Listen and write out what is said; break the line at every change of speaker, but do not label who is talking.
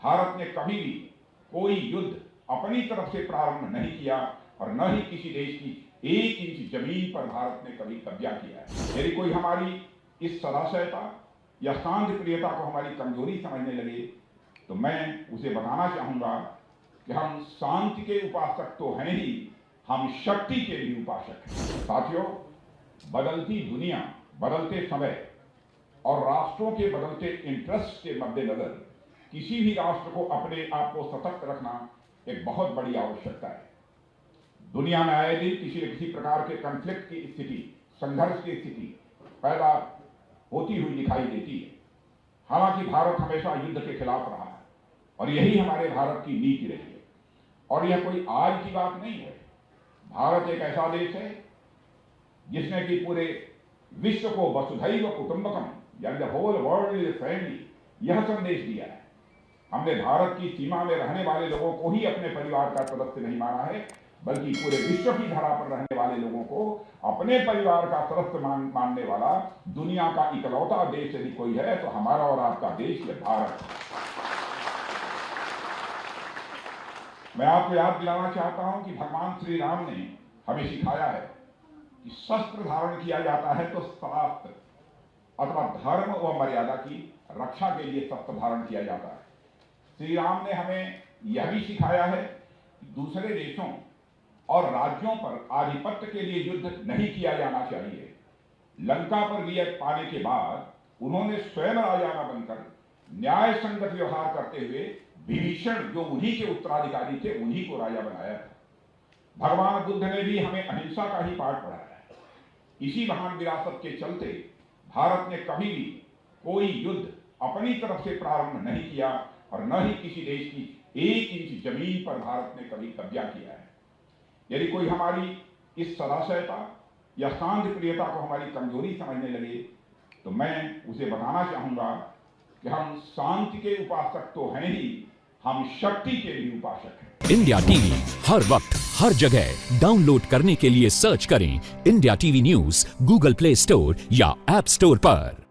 भारत ने कभी भी कोई युद्ध अपनी तरफ से प्रारंभ नहीं किया और न ही किसी देश की 1 इंच जमीन पर भारत ने कभी कब्जा किया है। यदि कोई हमारी इस सदाशयता या शांति प्रियता को हमारी कमजोरी समझने लगे तो मैं उसे बताना चाहूंगा कि हम शांति के उपासक तो हैं ही, हम शक्ति के भी उपासक हैं। साथियों, बदलती दुनिया, बदलते समय और राष्ट्रों के बदलते इंटरेस्ट के मद्देनजर किसी भी राष्ट्र को अपने आप को सतर्क रखना एक बहुत बड़ी आवश्यकता है। दुनिया में आए दिन किसी न किसी प्रकार के कॉन्फ्लिक्ट की स्थिति, संघर्ष की स्थिति पैदा होती हुई दिखाई देती है। हालांकि भारत हमेशा युद्ध के खिलाफ रहा है और यही हमारे भारत की नीति रही है। और यह कोई आज की बात नहीं है। भारत एक ऐसा देश है जिसने कि पूरे विश्व को वसुधैव कुटुंबकम यानी the whole world is family यह संदेश दिया है। हमने भारत की सीमा में रहने वाले लोगों को ही अपने परिवार का सदस्य नहीं माना है, बल्कि पूरे विश्व की धरा पर रहने वाले लोगों को अपने परिवार का सदस्य मानने वाला दुनिया का इकलौता देश यदि कोई है तो हमारा और आपका देश है भारत। मैं आपको याद दिलाना चाहता हूं कि भगवान श्री राम ने हमें सिखाया है कि शस्त्र धारण किया जाता है तो शास्त्र अथवा धर्म व मर्यादा की रक्षा के लिए शस्त्र धारण किया जाता है। श्री राम ने हमें यह भी सिखाया है कि दूसरे देशों और राज्यों पर आधिपत्य के लिए युद्ध नहीं किया जाना चाहिए। लंका पर विजय पाने के बाद उन्होंने स्वयं राजा न बनकर न्याय संगत व्यवहार करते हुए विभीषण जो उन्हीं के उत्तराधिकारी थे उन्हीं को राजा बनाया था। भगवान बुद्ध ने भी हमें अहिंसा का ही पाठ पढ़ाया है। इसी महान विरासत के चलते भारत ने कभी भी कोई युद्ध अपनी तरफ से प्रारंभ नहीं किया और न ही किसी देश की 1 इंच जमीन पर भारत ने कभी कब्जा किया है। यदि कोई हमारी इस सदाशयता या शांति प्रियता को हमारी कमजोरी समझने लगे तो मैं उसे बताना चाहूंगा कि हम शांति के उपासक तो हैं ही, हम शक्ति के भी उपासक हैं।
इंडिया टीवी हर वक्त हर जगह डाउनलोड करने के लिए सर्च करें India TV news Google play store या ऐप स्टोर पर।